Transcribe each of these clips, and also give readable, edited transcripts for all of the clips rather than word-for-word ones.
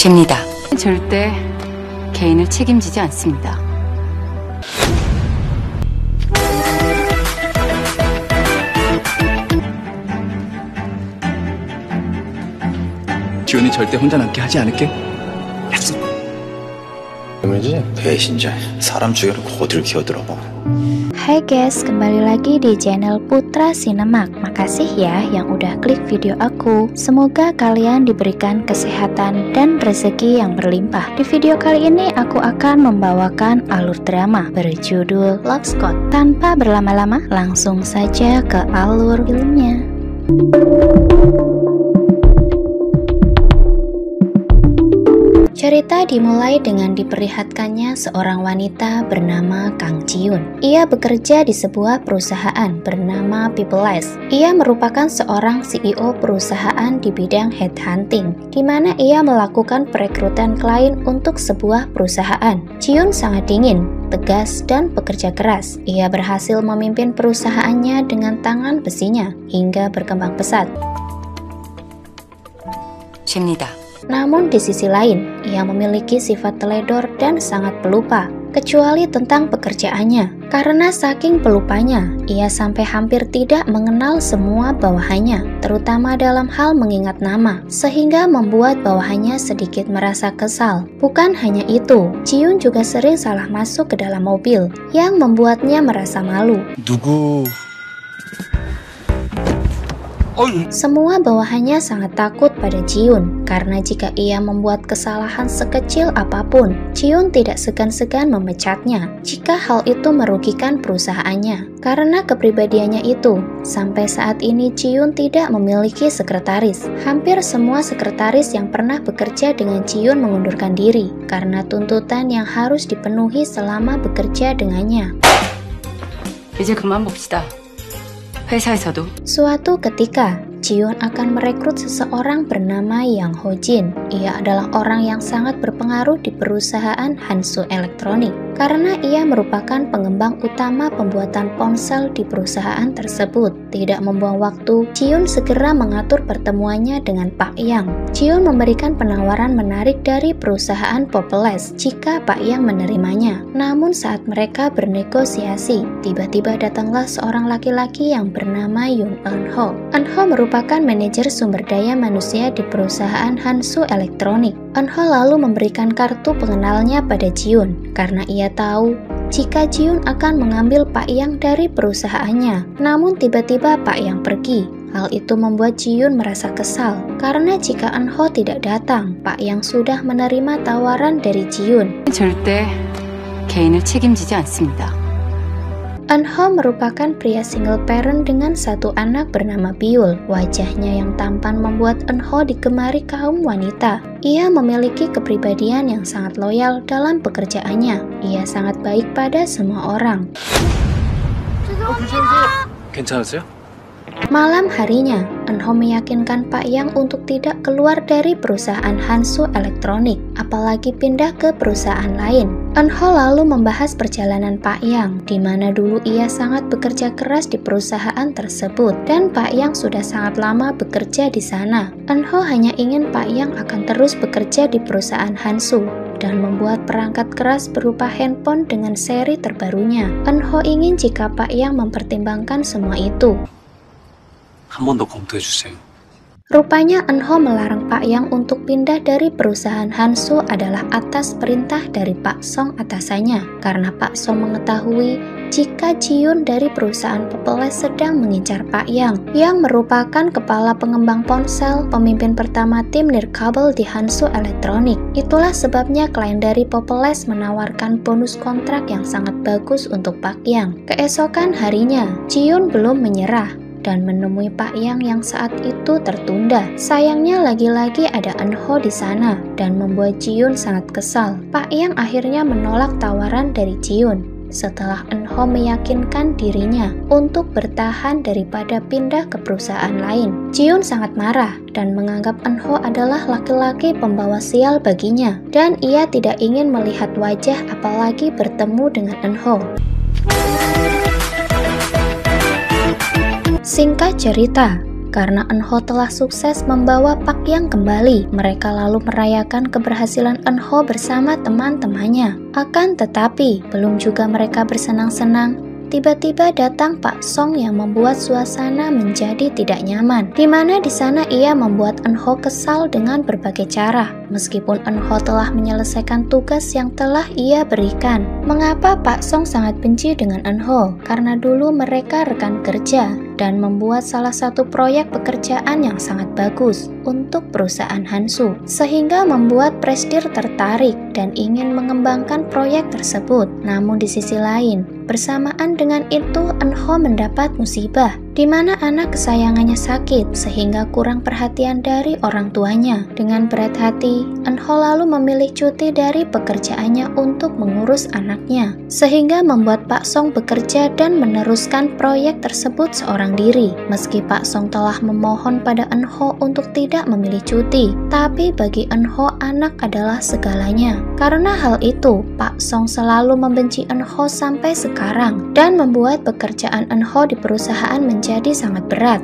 쉽니다. 절대 개인을 책임지지 않습니다. 지훈이 절대 혼자 남게 하지 않을게. 약속. 그러지 배신자 사람 죽여놓고 어딜 기어들어봐. Hai guys, kembali lagi di channel Putra Sinemak. Makasih ya yang udah klik video aku. Semoga kalian diberikan kesehatan dan rezeki yang berlimpah. Di video kali ini aku akan membawakan alur drama berjudul Love Scott. Tanpa berlama-lama, langsung saja ke alur filmnya. Cerita dimulai dengan diperlihatkannya seorang wanita bernama Kang Ji-yoon. Ia bekerja di sebuah perusahaan bernama Peoples. Ia merupakan seorang CEO perusahaan di bidang headhunting, di mana ia melakukan perekrutan klien untuk sebuah perusahaan. Ji-yoon sangat dingin, tegas, dan pekerja keras. Ia berhasil memimpin perusahaannya dengan tangan besinya hingga berkembang pesat. 쉽니다. Namun di sisi lain, ia memiliki sifat teledor dan sangat pelupa, kecuali tentang pekerjaannya. Karena saking pelupanya, ia sampai hampir tidak mengenal semua bawahannya, terutama dalam hal mengingat nama, sehingga membuat bawahannya sedikit merasa kesal. Bukan hanya itu, Ji-yoon juga sering salah masuk ke dalam mobil, yang membuatnya merasa malu. Semua bawahannya sangat takut pada Ji-yoon, karena jika ia membuat kesalahan sekecil apapun, Ji-yoon tidak segan-segan memecatnya jika hal itu merugikan perusahaannya. Karena kepribadiannya itu, sampai saat ini Ji-yoon tidak memiliki sekretaris. Hampir semua sekretaris yang pernah bekerja dengan Ji-yoon mengundurkan diri, karena tuntutan yang harus dipenuhi selama bekerja dengannya. 이제 그만 봅시다. 회사에서도. Suatu ketika, Ji-yoon akan merekrut seseorang bernama Yang Ho-jin. Ia adalah orang yang sangat berpengaruh di perusahaan Hansu Elektronik, karena ia merupakan pengembang utama pembuatan ponsel di perusahaan tersebut. Tidak membuang waktu, Ji-yoon segera mengatur pertemuannya dengan Pak Yang. Ji-yoon memberikan penawaran menarik dari perusahaan Peoples jika Pak Yang menerimanya. Namun saat mereka bernegosiasi, tiba-tiba datanglah seorang laki-laki yang bernama Yoon Eun-ho. Eun-ho merupakan manajer sumber daya manusia di perusahaan Hansu Elektronik. Eun-ho lalu memberikan kartu pengenalnya pada Ji-yoon, karena ia tahu jika Ji-yoon akan mengambil Pak Yang dari perusahaannya. Namun tiba-tiba Pak Yang pergi. Hal itu membuat Ji-yoon merasa kesal, karena jika Eun-ho tidak datang, Pak Yang sudah menerima tawaran dari Ji-yoon. 절대 개인을 책임지지 않습니다. Eun-ho merupakan pria single parent dengan satu anak bernama Byul. Wajahnya yang tampan membuat Eun-ho digemari kaum wanita. Ia memiliki kepribadian yang sangat loyal dalam pekerjaannya. Ia sangat baik pada semua orang. 괜찮으세요? Malam harinya, Eun-ho meyakinkan Pak Yang untuk tidak keluar dari perusahaan Hansu Elektronik, apalagi pindah ke perusahaan lain. Eun-ho lalu membahas perjalanan Pak Yang, di mana dulu ia sangat bekerja keras di perusahaan tersebut, dan Pak Yang sudah sangat lama bekerja di sana. Eun-ho hanya ingin Pak Yang akan terus bekerja di perusahaan Hansu dan membuat perangkat keras berupa handphone dengan seri terbarunya. Eun-ho ingin jika Pak Yang mempertimbangkan semua itu. 한 번 더 검토해 주세요. Rupanya Eun-ho melarang Pak Yang untuk pindah dari perusahaan Hansu adalah atas perintah dari Pak Song atasannya, karena Pak Song mengetahui jika Ji-yoon dari perusahaan Peoples sedang mengincar Pak Yang merupakan kepala pengembang ponsel, pemimpin pertama tim nirkabel di Hansu Elektronik. Itulah sebabnya klien dari Peoples menawarkan bonus kontrak yang sangat bagus untuk Pak Yang. Keesokan harinya, Ji-yoon belum menyerah dan menemui Pak Yang saat itu tertunda. Sayangnya lagi-lagi ada Eun-ho di sana dan membuat Ji-yoon sangat kesal. Pak Yang akhirnya menolak tawaran dari Ji-yoon setelah Eun-ho meyakinkan dirinya untuk bertahan daripada pindah ke perusahaan lain. Ji-yoon sangat marah dan menganggap Eun-ho adalah laki-laki pembawa sial baginya, dan ia tidak ingin melihat wajah apalagi bertemu dengan Eun-ho. Singkat cerita, karena Eunho telah sukses membawa Pak Yang kembali. Mereka lalu merayakan keberhasilan Eunho bersama teman-temannya. Akan tetapi, belum juga mereka bersenang-senang, tiba-tiba datang Pak Song yang membuat suasana menjadi tidak nyaman, di mana di sana ia membuat Eunho kesal dengan berbagai cara. Meskipun Eunho telah menyelesaikan tugas yang telah ia berikan. Mengapa Pak Song sangat benci dengan Eunho? Karena dulu mereka rekan kerja dan membuat salah satu proyek pekerjaan yang sangat bagus untuk perusahaan Hansu, sehingga membuat Presidir tertarik dan ingin mengembangkan proyek tersebut. Namun di sisi lain, bersamaan dengan itu Eunho mendapat musibah, di mana anak kesayangannya sakit sehingga kurang perhatian dari orang tuanya. Dengan berat hati, Eunho lalu memilih cuti dari pekerjaannya untuk mengurus anaknya, sehingga membuat Pak Song bekerja dan meneruskan proyek tersebut seorang diri. Meski Pak Song telah memohon pada Eunho untuk tidak memilih cuti, tapi bagi Eunho anak adalah segalanya. Karena hal itu, Pak Song selalu membenci Eunho sampai sekarang dan membuat pekerjaan Eunho di perusahaan menjadi sangat berat.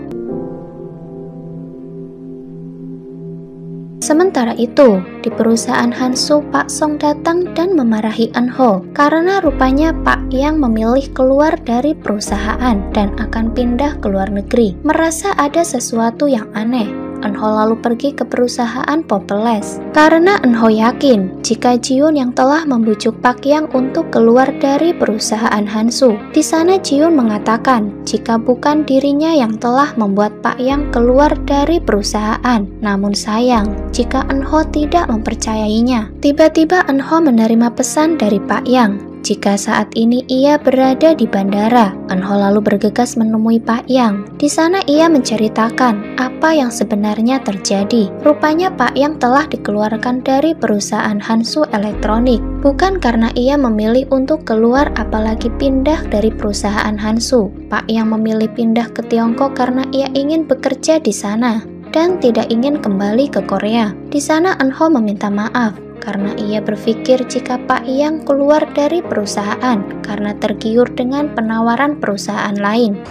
Sementara itu, di perusahaan Hansu, Pak Song datang dan memarahi Eunho karena rupanya Pak Yang memilih keluar dari perusahaan dan akan pindah ke luar negeri. Merasa ada sesuatu yang aneh, Eunho lalu pergi ke perusahaan Populous karena Eunho yakin jika Jiun yang telah membujuk Pak Yang untuk keluar dari perusahaan Hansu. Di sana Jiun mengatakan jika bukan dirinya yang telah membuat Pak Yang keluar dari perusahaan. Namun sayang jika Eunho tidak mempercayainya. Tiba-tiba Eunho menerima pesan dari Pak Yang jika saat ini ia berada di bandara. Eunho lalu bergegas menemui Pak Yang. Di sana ia menceritakan apa yang sebenarnya terjadi. Rupanya Pak Yang telah dikeluarkan dari perusahaan Hansu Elektronik, bukan karena ia memilih untuk keluar apalagi pindah dari perusahaan Hansu. Pak Yang memilih pindah ke Tiongkok karena ia ingin bekerja di sana dan tidak ingin kembali ke Korea. Di sana Eunho meminta maaf karena ia berpikir jika Pak Yang keluar dari perusahaan karena tergiur dengan penawaran perusahaan lain.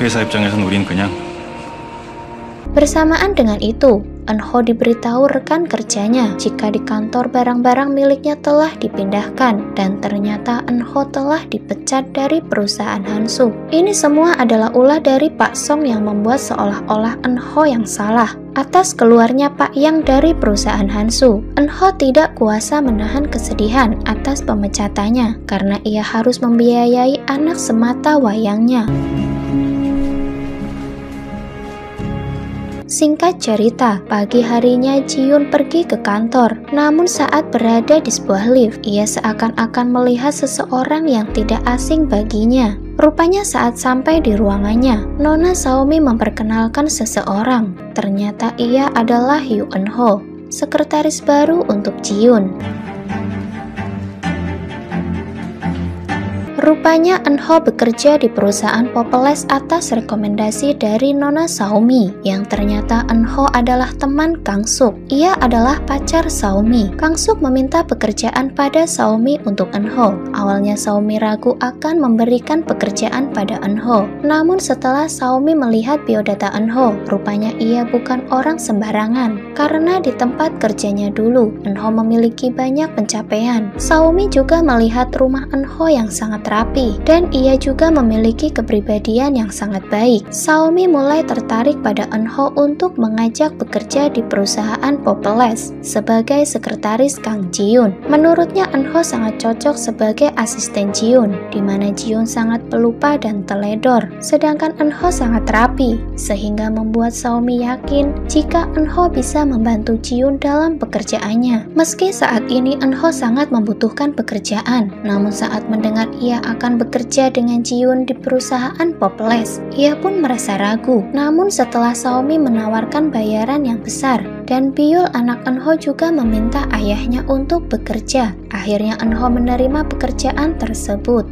회사 입장에선 우린 그냥 Bersamaan dengan itu, Eunho diberitahu rekan kerjanya jika di kantor barang-barang miliknya telah dipindahkan dan ternyata Eunho telah dipecat dari perusahaan Hansu. Ini semua adalah ulah dari Pak Song yang membuat seolah-olah Eunho yang salah atas keluarnya Pak Yang dari perusahaan Hansu. Eunho tidak kuasa menahan kesedihan atas pemecatannya karena ia harus membiayai anak semata wayangnya. Singkat cerita, pagi harinya Jiun pergi ke kantor. Namun saat berada di sebuah lift, ia seakan-akan melihat seseorang yang tidak asing baginya. Rupanya saat sampai di ruangannya, Nona Xiaomi memperkenalkan seseorang. Ternyata ia adalah Yu Eunho, sekretaris baru untuk Jiun. Rupanya Eunho bekerja di perusahaan Populous atas rekomendasi dari Nona Xiaomi, yang ternyata Eunho adalah teman Kang Suk. Ia adalah pacar Xiaomi. Kang Suk meminta pekerjaan pada Xiaomi untuk Eunho. Awalnya Xiaomi ragu akan memberikan pekerjaan pada Eunho. Namun setelah Xiaomi melihat biodata Eunho, rupanya ia bukan orang sembarangan. Karena di tempat kerjanya dulu, Eunho memiliki banyak pencapaian. Xiaomi juga melihat rumah Eunho yang sangat rapi, dan ia juga memiliki kepribadian yang sangat baik. Xiaomi mulai tertarik pada Eunho untuk mengajak bekerja di perusahaan Populous sebagai sekretaris Kang Jiun. Menurutnya Eunho sangat cocok sebagai asisten Jiun, di mana Jiun sangat pelupa dan teledor, sedangkan Eunho sangat rapi, sehingga membuat Xiaomi yakin jika Eunho bisa membantu Jiun dalam pekerjaannya. Meski saat ini Eunho sangat membutuhkan pekerjaan, namun saat mendengar ia akan bekerja dengan Jiun di perusahaan Populous, ia pun merasa ragu. Namun setelah Xiaomi menawarkan bayaran yang besar dan Biul anak Eunho juga meminta ayahnya untuk bekerja, akhirnya Eunho menerima pekerjaan tersebut.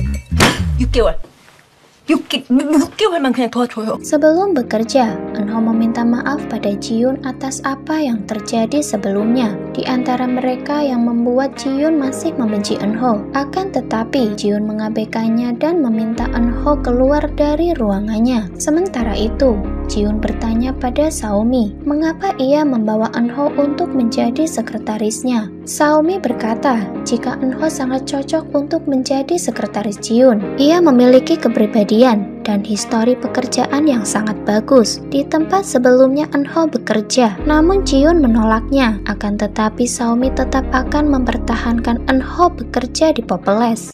6개월만 그냥 도와줘요. Sebelum bekerja, Eunho meminta maaf pada Jiun atas apa yang terjadi sebelumnya. Di antara mereka yang membuat Jiun masih membenci Eunho. Akan tetapi, Jiun mengabaikannya dan meminta Eunho keluar dari ruangannya. Sementara itu, Jiun bertanya pada Saomi, mengapa ia membawa Eunho untuk menjadi sekretarisnya. Saomi berkata, jika Eunho sangat cocok untuk menjadi sekretaris Jiun. Ia memiliki kepribadian dan histori pekerjaan yang sangat bagus di tempat sebelumnya Eunho bekerja. Namun Jiun menolaknya, akan tetapi Saomi tetap akan mempertahankan Eunho bekerja di Populous.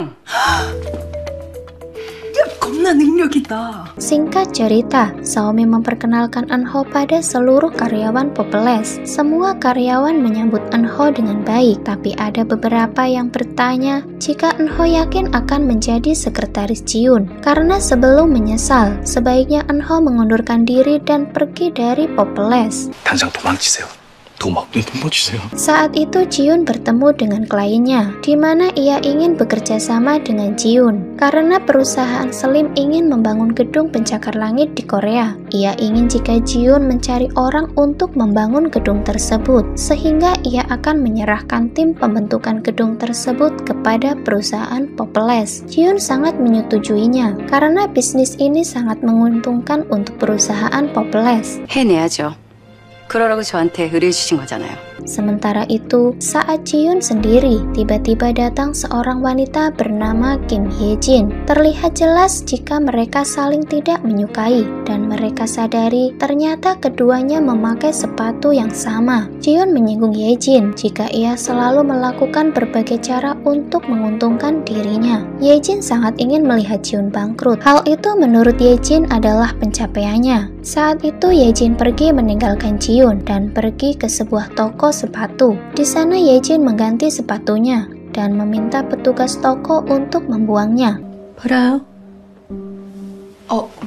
겁나 능력 있다. Singkat cerita, Saomi memperkenalkan Eunho pada seluruh karyawan Populous. Semua karyawan menyambut Eunho dengan baik, tapi ada beberapa yang bertanya jika Eunho yakin akan menjadi sekretaris Jiun. Karena sebelum menyesal, sebaiknya Eunho mengundurkan diri dan pergi dari Populous. 당장 도망치세요. 도망치세요. Saat itu Jiun bertemu dengan kliennya, di mana ia ingin bekerja sama dengan Jiun. Karena perusahaan Slim ingin membangun gedung pencakar langit di Korea, ia ingin jika Jiun mencari orang untuk membangun gedung tersebut, sehingga ia akan menyerahkan tim pembentukan gedung tersebut kepada perusahaan Populous. Jiun sangat menyetujuinya, karena bisnis ini sangat menguntungkan untuk perusahaan Populous. 해내야죠. 그러라고 저한테 의뢰해주신 거잖아요. Sementara itu, saat Jiun sendiri, tiba-tiba datang seorang wanita bernama Kim Hye-jin. Terlihat jelas jika mereka saling tidak menyukai, dan mereka sadari ternyata keduanya memakai sepatu yang sama. Jiun menyinggung Ye-jin jika ia selalu melakukan berbagai cara untuk menguntungkan dirinya. Ye-jin sangat ingin melihat Jiun bangkrut. Hal itu menurut Ye-jin adalah pencapaiannya. Saat itu Ye-jin pergi meninggalkan Jiun dan pergi ke sebuah toko sepatu. Di sana Ye-jin mengganti sepatunya dan meminta petugas toko untuk membuangnya. 벌어요?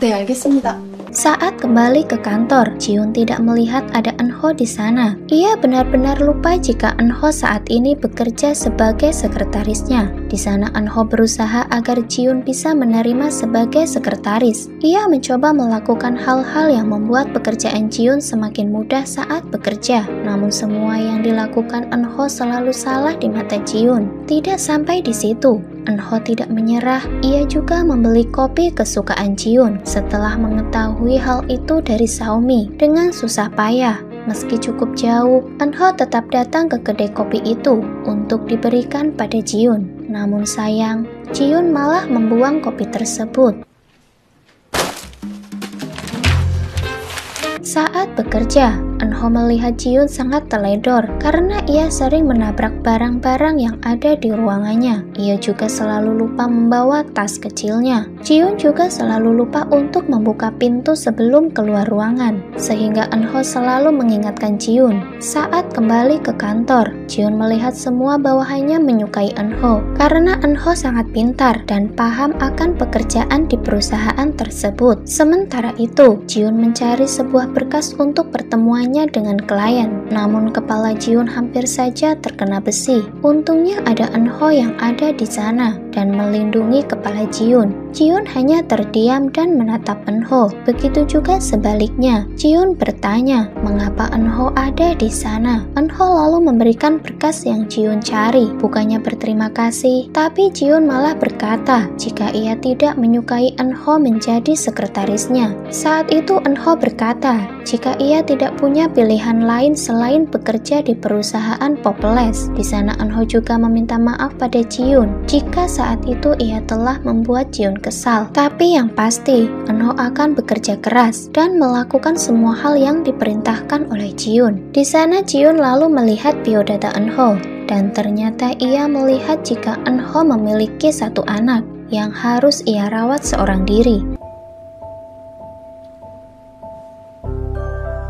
네, 알겠습니다. Saat kembali ke kantor, Jiun tidak melihat ada Eunho di sana. Ia benar-benar lupa jika Eunho saat ini bekerja sebagai sekretarisnya. Di sana Eunho berusaha agar Jiun bisa menerima sebagai sekretaris. Ia mencoba melakukan hal-hal yang membuat pekerjaan Jiun semakin mudah saat bekerja. Namun semua yang dilakukan Eunho selalu salah di mata Jiun. Tidak sampai di situ, Eunho tidak menyerah, ia juga membeli kopi kesukaan Jiun. Setelah mengetahui hal itu dari Saomi, dengan susah payah, meski cukup jauh, Eunho tetap datang ke kedai kopi itu untuk diberikan pada Jiun. Namun sayang, Jiun malah membuang kopi tersebut. Saat bekerja, Eunho melihat Jiun sangat teledor karena ia sering menabrak barang-barang yang ada di ruangannya. Ia juga selalu lupa membawa tas kecilnya. Jiun juga selalu lupa untuk membuka pintu sebelum keluar ruangan, sehingga Eunho selalu mengingatkan Jiun. Saat kembali ke kantor, Jiun melihat semua bawahannya menyukai Eunho karena Eunho sangat pintar dan paham akan pekerjaan di perusahaan tersebut. Sementara itu, Jiun mencari sebuah berkas untuk pertemuan dengan klien, namun kepala Jiun hampir saja terkena besi. Untungnya ada Eunho yang ada di sana dan melindungi kepala Jiun. Jiun hanya terdiam dan menatap Eunho. Begitu juga sebaliknya. Jiun bertanya mengapa Eunho ada di sana. Eunho lalu memberikan berkas yang Jiun cari. Bukannya berterima kasih, tapi Jiun malah berkata jika ia tidak menyukai Eunho menjadi sekretarisnya. Saat itu Eunho berkata jika ia tidak punya pilihan lain selain bekerja di perusahaan Populous. Di sana Eunho juga meminta maaf pada Jiun jika saat itu ia telah membuat Jiun kesal. Tapi yang pasti, Eunho akan bekerja keras dan melakukan semua hal yang diperintahkan oleh Jiun. Di sana Jiun lalu melihat biodata Eunho dan ternyata ia melihat jika Eunho memiliki satu anak yang harus ia rawat seorang diri.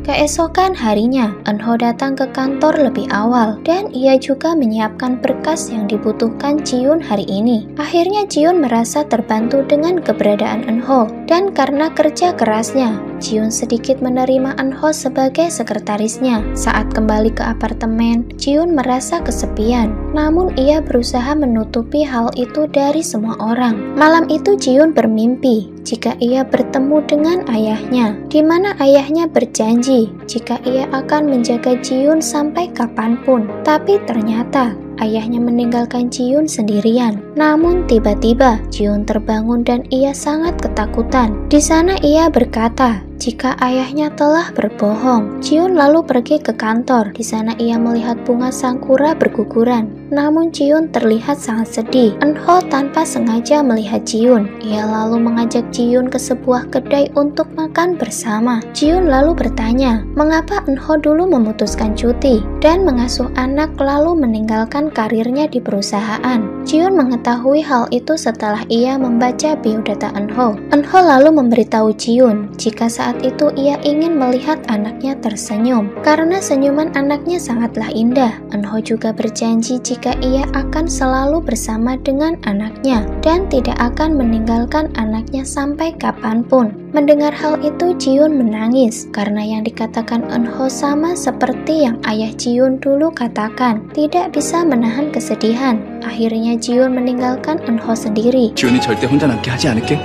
Keesokan harinya, Eunho datang ke kantor lebih awal dan ia juga menyiapkan berkas yang dibutuhkan Jiun hari ini. Akhirnya Jiun merasa terbantu dengan keberadaan Eunho dan karena kerja kerasnya, Jiun sedikit menerima Eunho sebagai sekretarisnya. Saat kembali ke apartemen, Jiun merasa kesepian, namun ia berusaha menutupi hal itu dari semua orang. Malam itu Jiun bermimpi jika ia bertemu dengan ayahnya, di mana ayahnya berjanji jika ia akan menjaga Jiun sampai kapanpun. Tapi ternyata ayahnya meninggalkan Jiun sendirian. Namun tiba-tiba Jiun terbangun dan ia sangat ketakutan. Di sana ia berkata jika ayahnya telah berbohong. Jiun lalu pergi ke kantor. Di sana ia melihat bunga sakura berguguran. Namun Jiun terlihat sangat sedih. Eunho tanpa sengaja melihat Jiun. Ia lalu mengajak Jiun ke sebuah kedai untuk makan bersama. Jiun lalu bertanya, mengapa Eunho dulu memutuskan cuti dan mengasuh anak lalu meninggalkan karirnya di perusahaan. Jiun mengetahui hal itu setelah ia membaca biodata Eunho. Eunho lalu memberitahu Jiun jika saat itu ia ingin melihat anaknya tersenyum karena senyuman anaknya sangatlah indah. Eunho juga berjanji jika ia akan selalu bersama dengan anaknya dan tidak akan meninggalkan anaknya sampai kapanpun. Mendengar hal itu, Jiun menangis karena yang dikatakan Eunho sama seperti yang ayah Jiun dulu katakan, tidak bisa menahan kesedihan. Akhirnya Jiun meninggalkan Eunho sendiri. 지훈이 절대 혼자 남게 하지 않을게.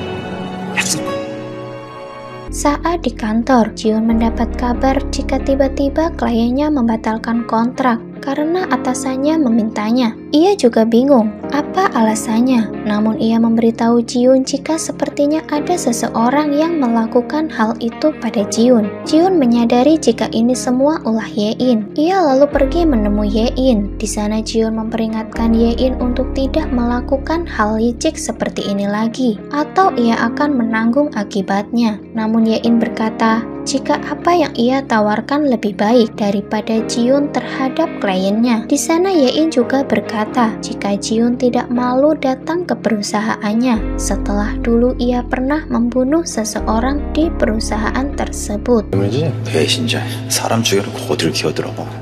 약속. Saat di kantor, Jiun mendapat kabar jika tiba-tiba kliennya membatalkan kontrak karena atasannya memintanya. Ia juga bingung apa alasannya, namun ia memberitahu Jiun jika sepertinya ada seseorang yang melakukan hal itu pada Jiun. Jiun menyadari jika ini semua ulah Ye-in. Ia lalu pergi menemui Ye-in. Di sana Jiun memperingatkan Ye-in untuk tidak melakukan hal licik seperti ini lagi, atau ia akan menanggung akibatnya. Namun Ye-in berkata, jika apa yang ia tawarkan lebih baik daripada Jiun terhadap kliennya. Di sana Ye-in juga berkata jika Jiun tidak malu datang ke perusahaannya setelah dulu ia pernah membunuh seseorang di perusahaan tersebut. 배신자, 사람 죽여놓고 어딜 기어들어봐.